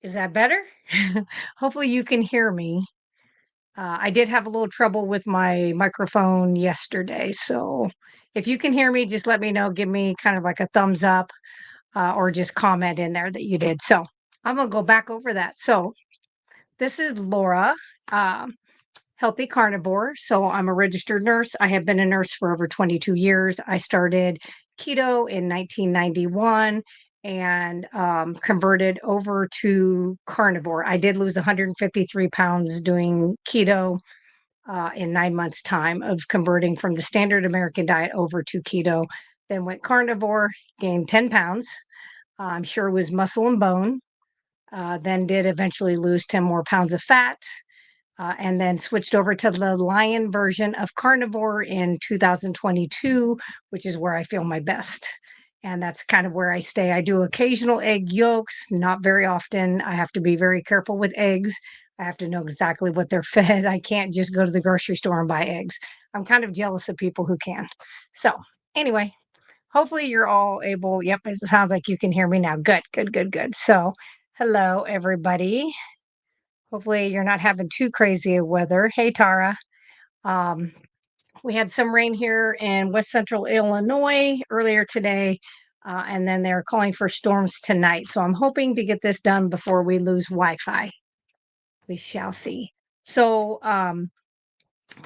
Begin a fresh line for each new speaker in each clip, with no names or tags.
Is that better? Hopefully you can hear me. I did have a little trouble with my microphone yesterday, so if you can hear me, just let me know. Give me kind of like a thumbs up, or just comment in there that you did. So I'm gonna go back over that. So this is Laura, um, healthy carnivore. So I'm a registered nurse. I have been a nurse for over 22 years. I started keto in 1991 and converted over to carnivore. I did lose 153 pounds doing keto in 9 months' time of converting from the standard American diet over to keto. Then went carnivore, gained 10 pounds. I'm sure it was muscle and bone. Then did eventually lose 10 more pounds of fat, and then switched over to the lion version of carnivore in 2022, which is where I feel my best. And that's kind of where I stay. I do occasional egg yolks, not very often. I have to be very careful with eggs. I have to know exactly what they're fed. I can't just go to the grocery store and buy eggs. I'm kind of jealous of people who can. So, anyway, hopefully you're all able. Yep, it sounds like you can hear me now. Good, good, good, good. So, hello, everybody. Hopefully, you're not having too crazy of weather. Hey, Tara. Um, we had some rain here in West Central Illinois earlier today, and then they're calling for storms tonight. So I'm hoping to get this done before we lose Wi Fi. We shall see. So,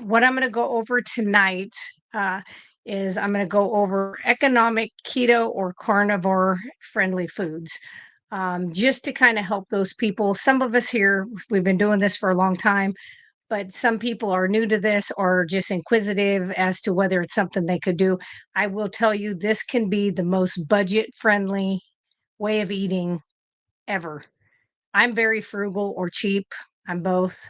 what I'm going to go over tonight uh, is I'm going to go over economic keto or carnivore friendly foods, just to kind of help those people. Some of us here, we've been doing this for a long time, but some people are new to this or just inquisitive as to whether it's something they could do. I will tell you, this can be the most budget friendly way of eating ever. I'm very frugal or cheap. I'm both.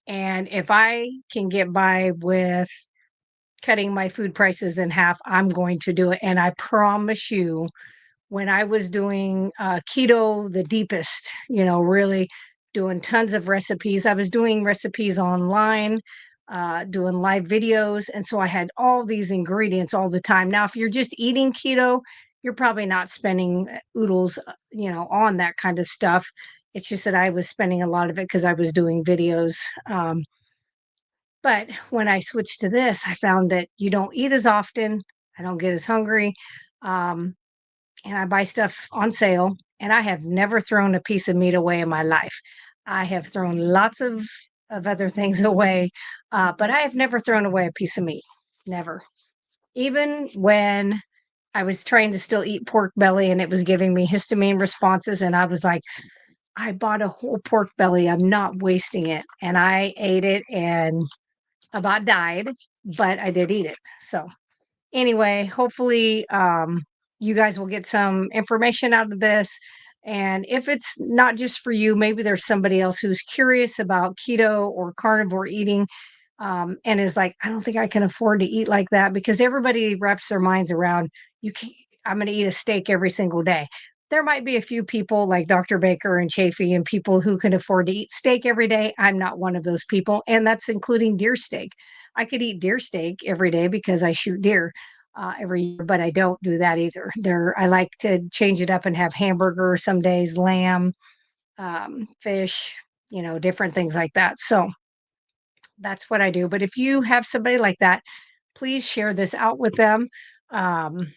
And if I can get by with cutting my food prices in half, I'm going to do it. And I promise you, when I was doing keto, the deepest, really doing tons of recipes, I was doing recipes online, doing live videos. And so I had all these ingredients all the time. Now, if you're just eating keto, you're probably not spending oodles, on that kind of stuff. It's just that I was spending a lot of it because I was doing videos. But when I switched to this, I found that you don't eat as often. I don't get as hungry. Um, and I buy stuff on sale, and I have never thrown a piece of meat away in my life. I have thrown lots of other things away, but I have never thrown away a piece of meat. Never. Even when I was trying to still eat pork belly and it was giving me histamine responses, and I was like, I bought a whole pork belly. I'm not wasting it. And I ate it and about died, but I did eat it. So anyway, hopefully you guys will get some information out of this. And if it's not just for you, maybe there's somebody else who's curious about keto or carnivore eating, and is like, I don't think I can afford to eat like that, because everybody wraps their minds around, you can I'm going to eat a steak every single day. There might be a few people like Dr. Baker and Chafee and people who can afford to eat steak every day. I'm not one of those people, and that's including deer steak. I could eat deer steak every day because I shoot deer every year, but I don't do that either. I like to change it up and have hamburger some days, lamb, fish, different things like that. So that's what I do. But if you have somebody like that, please share this out with them. Um,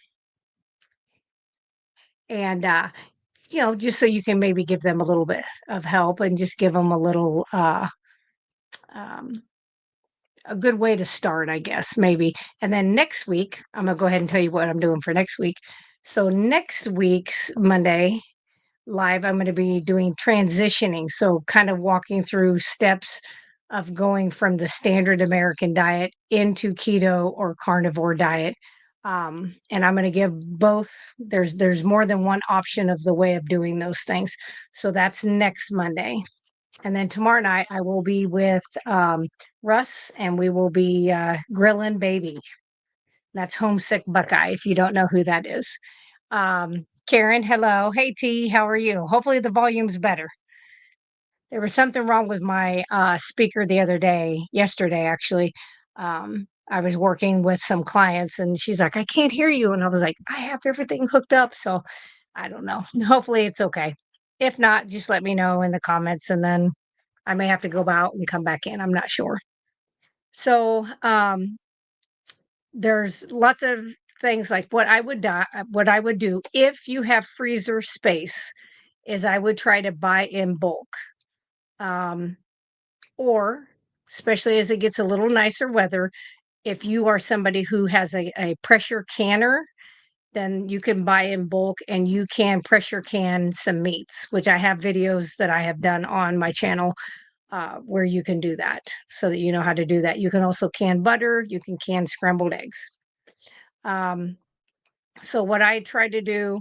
and, just so you can maybe give them a little bit of help and just give them um, a good way to start, I guess, maybe. And then next week, I'm going to go ahead and tell you what I'm doing for next week. So next week's Monday live, I'm going to be doing transitioning. So kind of walking through steps of going from the standard American diet into keto or carnivore diet. And I'm going to give both. There's more than one option of the way of doing those things. So that's next Monday. And then tomorrow night, I will be with Russ, and we will be grilling baby. That's Homesick Buckeye, if you don't know who that is. Karen, hello. Hey, T, how are you? Hopefully the volume's better. There was something wrong with my speaker the other day, yesterday, actually. I was working with some clients, and she's like, I can't hear you. And I was like, I have everything hooked up. So I don't know. Hopefully it's okay. If not, just let me know in the comments and then I may have to go out and come back in. I'm not sure. So, there's lots of things like what I would do if you have freezer space is I would try to buy in bulk. Um, or especially as it gets a little nicer weather, if you are somebody who has a pressure canner, then you can buy in bulk and you can pressure can some meats, which I have videos that I have done on my channel where you can do that so that you know how to do that. You can also can butter, you can scrambled eggs. Um, so what I try to do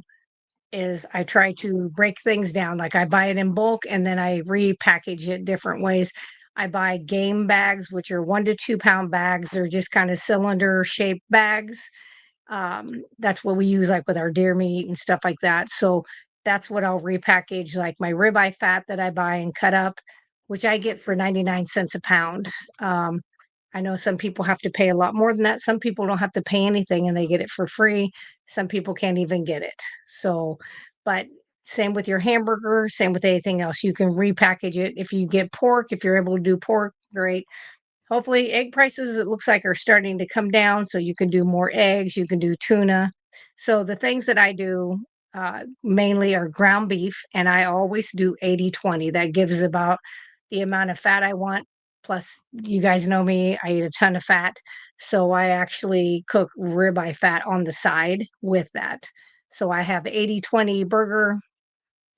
is I try to break things down. Like I buy it in bulk and then I repackage it different ways. I buy game bags, which are 1 to 2 pound bags. They're just kind of cylinder shaped bags. That's what we use like with our deer meat and stuff like that. So that's what I'll repackage, like my ribeye fat that I buy and cut up, which I get for 99 cents a pound. Um, I know some people have to pay a lot more than that. Some people don't have to pay anything and they get it for free. Some people can't even get it. So, but same with your hamburger, same with anything else. You can repackage it. If you get pork, if you're able to do pork, great. Hopefully, egg prices, it looks like, are starting to come down, so you can do more eggs, you can do tuna. So the things that I do, mainly are ground beef, and I always do 80/20. That gives about the amount of fat I want, plus you guys know me, I eat a ton of fat, so I actually cook ribeye fat on the side with that. So I have 80/20 burger,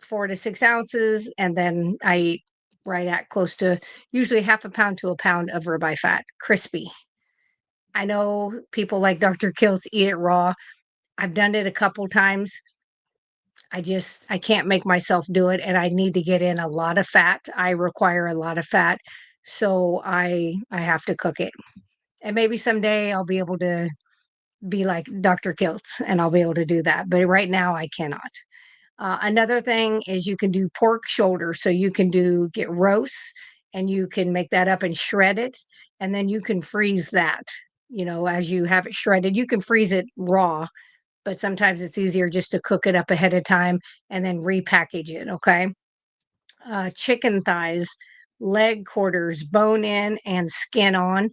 4 to 6 ounces, and then I eat right at close to usually half a pound to a pound of ribeye fat, crispy. I know people like Dr. Kiltz eat it raw. I've done it a couple times. I can't make myself do it, and I need to get in a lot of fat. I require a lot of fat, so I have to cook it. And maybe someday I'll be able to be like Dr. Kiltz, and I'll be able to do that, but right now I cannot. Another thing is you can do pork shoulder. So you can get roasts and you can make that up and shred it. And then you can freeze that, as you have it shredded. You can freeze it raw, but sometimes it's easier just to cook it up ahead of time and then repackage it. Okay. Chicken thighs, leg quarters, bone in and skin on,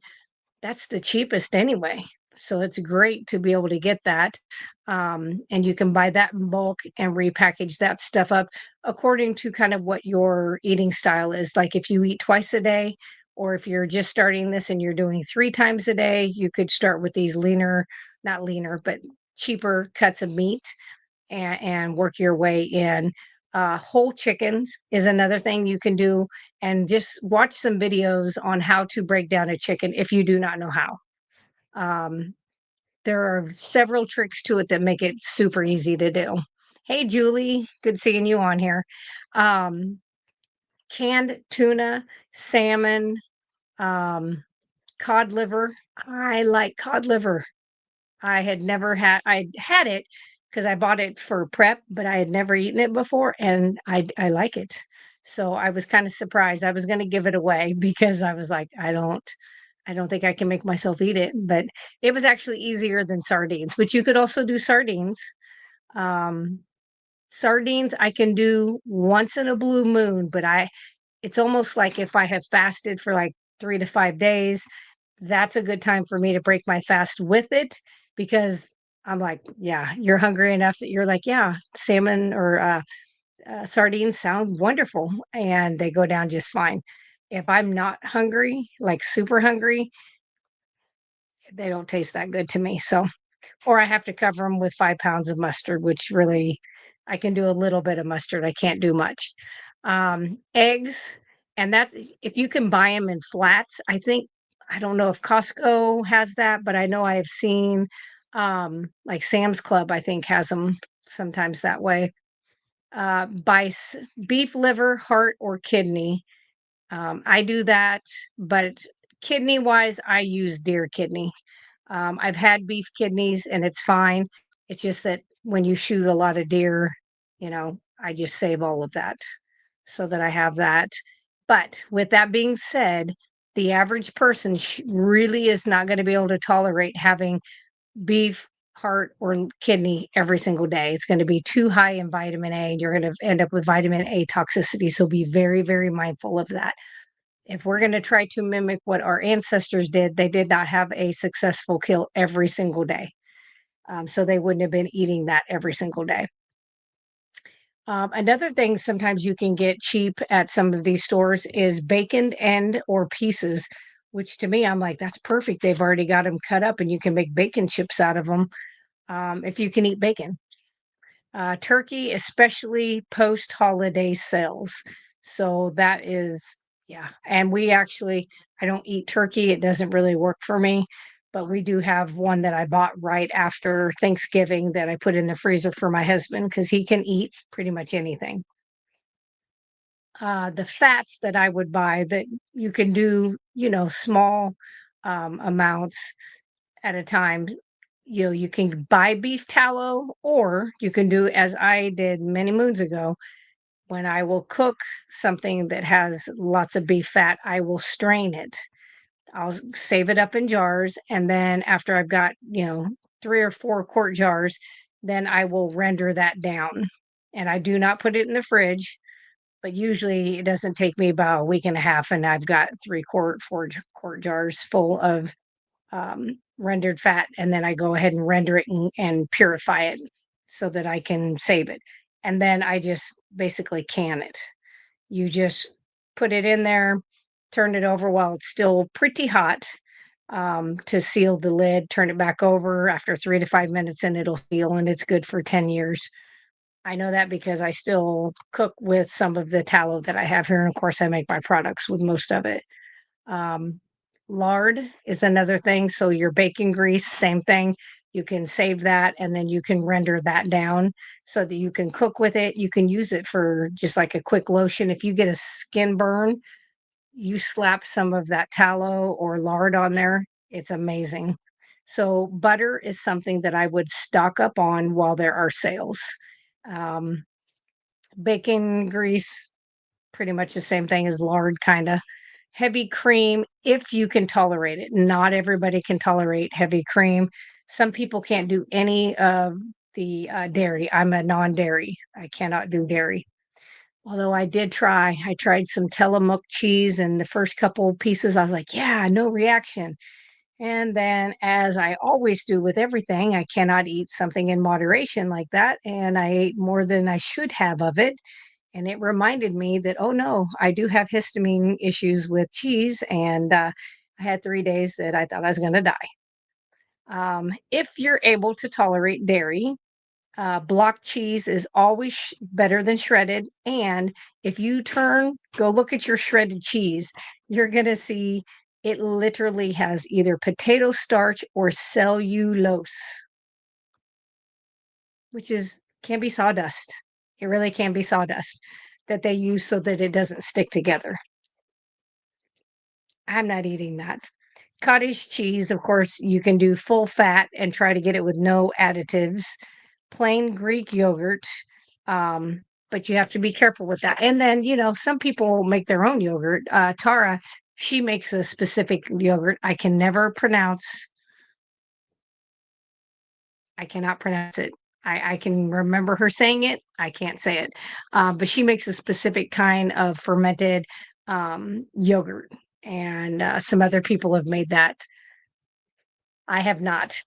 that's the cheapest anyway. So it's great to be able to get that. And you can buy that in bulk and repackage that stuff up according to kind of what your eating style is. Like if you eat twice a day, or if you're just starting this and you're doing 3 times a day, you could start with these not leaner, but cheaper cuts of meat and work your way in. Whole chickens is another thing you can do, and just watch some videos on how to break down a chicken if you do not know how. Um, there are several tricks to it that make it super easy to do. Hey, Julie, good seeing you on here. Um, Canned tuna, salmon, um, cod liver. I like cod liver. I'd had it because I bought it for prep, but I had never eaten it before, and I like it. So I was kind of surprised. I was going to give it away because I was like, I don't think I can make myself eat it, but it was actually easier than sardines. But you could also do sardines. Um, Sardines I can do once in a blue moon, but it's almost like if I have fasted for like 3 to 5 days, that's a good time for me to break my fast with it because I'm like, yeah, you're hungry enough that you're like, yeah, salmon or sardines sound wonderful and they go down just fine. If I'm not hungry, like super hungry, they don't taste that good to me. So, or I have to cover them with 5 pounds of mustard, which really I can do a little bit of mustard. I can't do much. Eggs, and that's if you can buy them in flats. I don't know if Costco has that, but I know I have seen like Sam's Club, I think has them sometimes that way. Buy beef liver, heart, or kidney. I do that, but kidney wise, I use deer kidney. I've had beef kidneys and it's fine. It's just that when you shoot a lot of deer, I just save all of that so that I have that. But with that being said, the average person really is not going to be able to tolerate having beef heart, or kidney every single day. It's going to be too high in vitamin A, and you're going to end up with vitamin A toxicity. So be very, very mindful of that. If we're going to try to mimic what our ancestors did, they did not have a successful kill every single day. So they wouldn't have been eating that every single day. Another thing sometimes you can get cheap at some of these stores is baconed end or pieces, which to me, I'm like, that's perfect. They've already got them cut up and you can make bacon chips out of them if you can eat bacon. Turkey, especially post holiday sales. So that is, yeah. And we actually, I don't eat turkey. It doesn't really work for me. But we do have one that I bought right after Thanksgiving that I put in the freezer for my husband because he can eat pretty much anything. The fats that I would buy that you can do, small amounts at a time. You can buy beef tallow, or you can do as I did many moons ago. When I will cook something that has lots of beef fat, I will strain it. I'll save it up in jars. And then after I've got, 3 or 4 quart jars, then I will render that down. And I do not put it in the fridge, but usually it doesn't take me about a week and a half. And I've got 3 quart, 4 quart jars full of rendered fat, and then I go ahead and render it and purify it so that I can save it. And then I just basically can it. You just put it in there, turn it over while it's still pretty hot to seal the lid, turn it back over after 3 to 5 minutes, and it'll seal, and it's good for 10 years. I know that because I still cook with some of the tallow that I have here. And of course, I make my products with most of it. Um, Lard is another thing. So your bacon grease, same thing. You can save that and then you can render that down so that you can cook with it. You can use it for just like a quick lotion. If you get a skin burn, you slap some of that tallow or lard on there. It's amazing. So butter is something that I would stock up on while there are sales. Um, Bacon grease, pretty much the same thing as lard, kinda. Heavy cream, if you can tolerate it. Not everybody can tolerate heavy cream. Some people can't do any of the, dairy. I'm a non-dairy. I cannot do dairy. Although I tried some Tillamook cheese, and the first couple pieces, I was like, "Yeah, no reaction." And then, as I always do with everything, I cannot eat something in moderation like that, and I ate more than I should have of it, and it reminded me that, oh no, I do have histamine issues with cheese. And I had 3 days that I thought I was going to die. If you're able to tolerate dairy, block cheese is always better than shredded. And if you go look at your shredded cheese, you're going to see it literally has either potato starch or cellulose, which can be sawdust. It really can be sawdust that they use so that it doesn't stick together. I'm not eating that. Cottage cheese, of course, you can do full fat and try to get it with no additives. Plain Greek yogurt, but you have to be careful with that. And then, some people make their own yogurt. Tara, she makes a specific yogurt I can never pronounce. I cannot pronounce it. I can remember her saying it. I can't say it. But she makes a specific kind of fermented yogurt. And some other people have made that. I have not.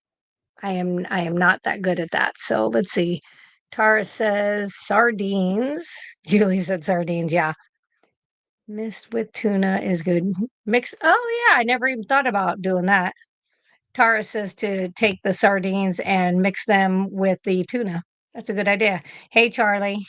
I am not that good at that. So let's see. Tara says sardines. Julie said sardines. Yeah. Mixed with tuna is good. Mix. Oh yeah, I never even thought about doing that. Tara says to take the sardines and mix them with the tuna. That's a good idea. Hey, Charlie.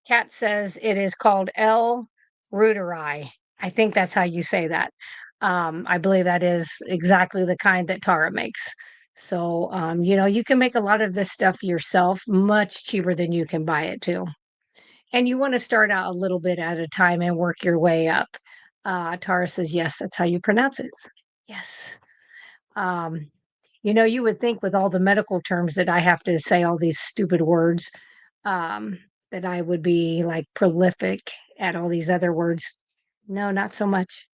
Kat says it is called L. reuteri. I think that's how you say that. I believe that is exactly the kind that Tara makes. So, you can make a lot of this stuff yourself, much cheaper than you can buy it too. And you want to start out a little bit at a time and work your way up. Tara says, yes, that's how you pronounce it. Yes. Um, you would think with all the medical terms that I have to say all these stupid words, um, that I would be like prolific at all these other words. No, not so much.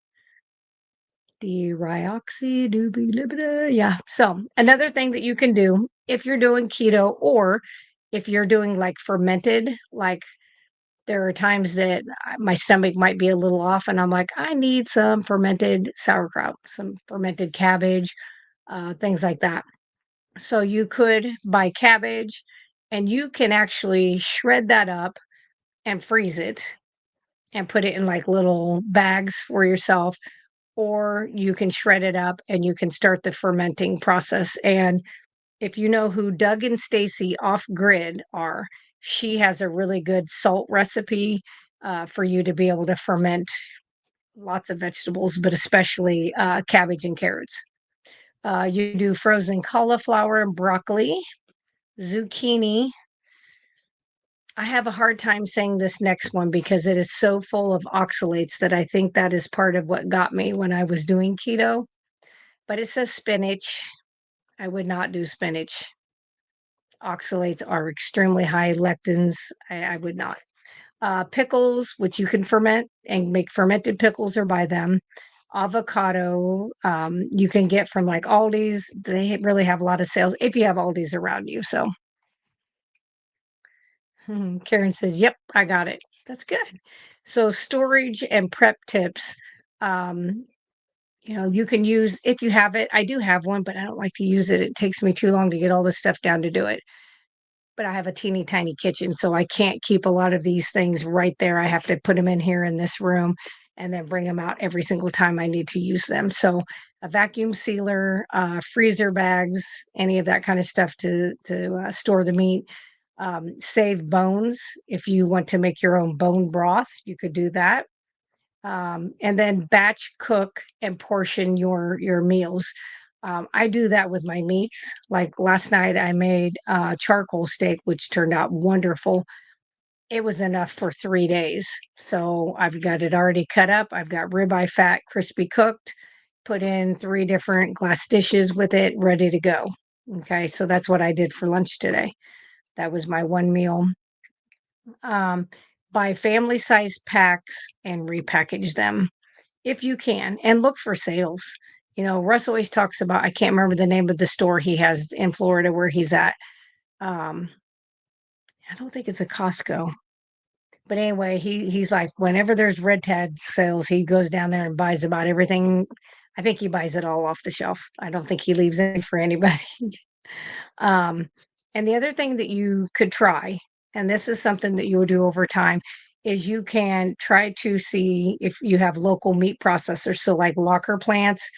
Deoxyribonucleic. Yeah. So another thing that you can do if you're doing keto or if you're doing like fermented, like there are times that my stomach might be a little off and I'm like, I need some fermented sauerkraut, some fermented cabbage, things like that. So you could buy cabbage and you can actually shred that up and freeze it and put it in like little bags for yourself, or you can shred it up and you can start the fermenting process. And if you know who Doug and Stacy Off Grid are, she has a really good salt recipe for you to be able to ferment lots of vegetables, but especially cabbage and carrots. You do frozen cauliflower and broccoli, zucchini. I have a hard time saying this next one because it is so full of oxalates that I think that is part of what got me when I was doing keto. But it says spinach. I would not do spinach. Oxalates are extremely high, lectins. I would not. Pickles, which you can ferment and make fermented pickles or buy them. Avocado, you can get from like Aldi's. They really have a lot of sales if you have Aldi's around you. So Karen says, "Yep, I got it." That's good. So storage and prep tips. Um, you can use if you have it. I do have one, but I don't like to use it. It takes me too long to get all this stuff down to do it. But I have a teeny tiny kitchen, so I can't keep a lot of these things right there. I have to put them in here in this room and then bring them out every single time I need to use them. So a vacuum sealer, freezer bags, any of that kind of stuff to store the meat. Save bones. If you want to make your own bone broth, you could do that. And then batch cook and portion your meals. I do that with my meats. Like last night, I made charcoal steak, which turned out wonderful. It was enough for 3 days. So I've got it already cut up. I've got ribeye fat, crispy cooked, put in 3 different glass dishes with it, ready to go. Okay, so that's what I did for lunch today. That was my one meal. Um, buy family size packs and repackage them if you can, and look for sales. Russ always talks about, I can't remember the name of the store he has in Florida where he's at. Um, I don't think it's a Costco. But anyway, he's like, whenever there's red tag sales, he goes down there and buys about everything. I think he buys it all off the shelf. I don't think he leaves any for anybody. Um, and the other thing that you could try, and this is something that you'll do over time, is you can try to see if you have local meat processors. So like locker plants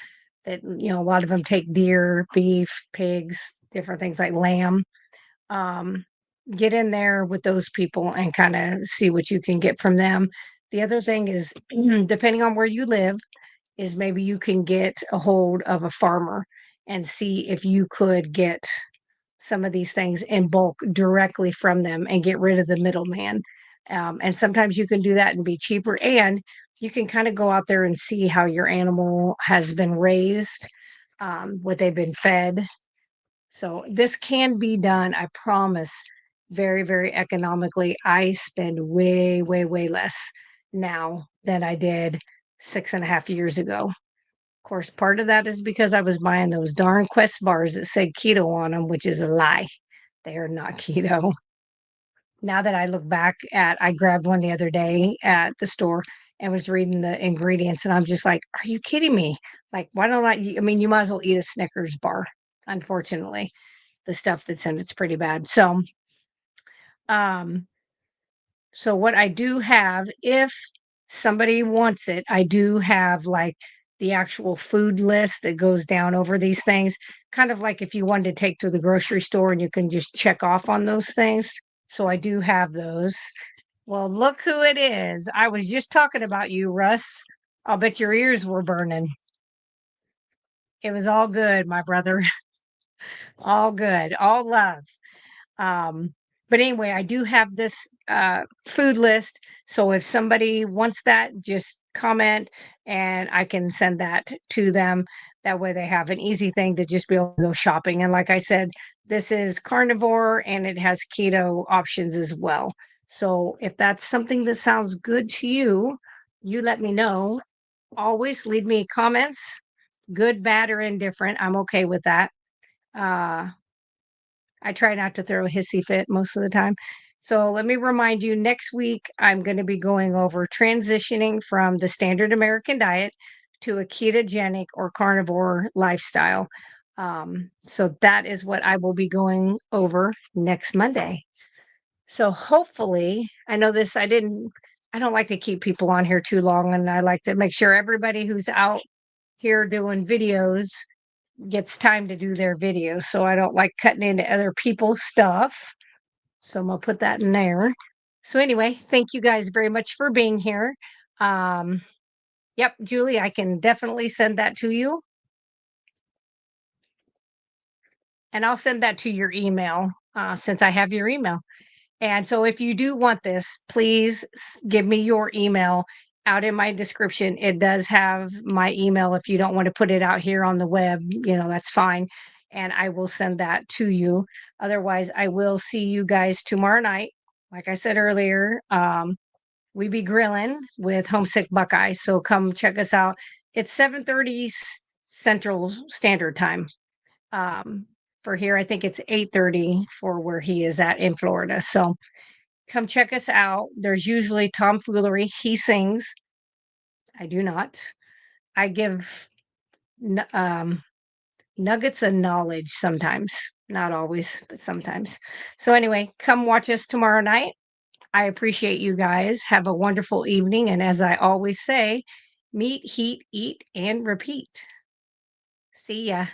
that, a lot of them take deer, beef, pigs, different things like lamb. Um, get in there with those people and kind of see what you can get from them. The other thing is, depending on where you live, is maybe you can get a hold of a farmer and see if you could get some of these things in bulk directly from them and get rid of the middleman. And sometimes you can do that and be cheaper. And you can kind of go out there and see how your animal has been raised, what they've been fed. So this can be done, I promise, very, very economically. I spend way, way, way less now than I did 6.5 years ago. Of course, part of that is because I was buying those darn Quest bars that said keto on them, which is a lie. They are not keto. Now that I look back I grabbed one the other day at the store and was reading the ingredients, and I'm just like, are you kidding me? Like, why don't I mean, you might as well eat a Snickers bar, unfortunately. The stuff that's in it's pretty bad. Um, so what I do have, if somebody wants it, I do have like the actual food list that goes down over these things, kind of like if you wanted to take to the grocery store and you can just check off on those things. So I do have those. Well, look who it is. I was just talking about you, Russ. I'll bet your ears were burning. It was all good, my brother. All good. All love. Um, but anyway, I do have this food list. So if somebody wants that, just comment and I can send that to them. That way they have an easy thing to just be able to go shopping. And like I said, this is carnivore and it has keto options as well. So if that's something that sounds good to you, you let me know. Always leave me comments good, bad, or indifferent. I'm okay with that. Uh, I try not to throw a hissy fit most of the time. So let me remind you, next week, I'm going to be going over transitioning from the standard American diet to a ketogenic or carnivore lifestyle. So that is what I will be going over next Monday. So hopefully, I know this, I don't like to keep people on here too long, and I like to make sure everybody who's out here doing videos gets time to do their videos. So I don't like cutting into other people's stuff. So I'm gonna put that in there. So anyway, thank you guys very much for being here. Um, yep, Julie, I can definitely send that to you. And I'll send that to your email since I have your email. And so if you do want this, please give me your email out in my description. It does have my email. If you don't want to put it out here on the web, that's fine. And I will send that to you. Otherwise, I will see you guys tomorrow night. Like I said earlier, we be grilling with Homesick Buckeye. So come check us out. It's 7:30 Central Standard Time. Um, for here, I think it's 8:30 for where he is at in Florida. So come check us out. There's usually tomfoolery. He sings. I do not. I give nuggets of knowledge sometimes, not always, but sometimes. So anyway, come watch us tomorrow night. I appreciate you guys. Have a wonderful evening. And as I always say, meet, heat, eat, and repeat. See ya.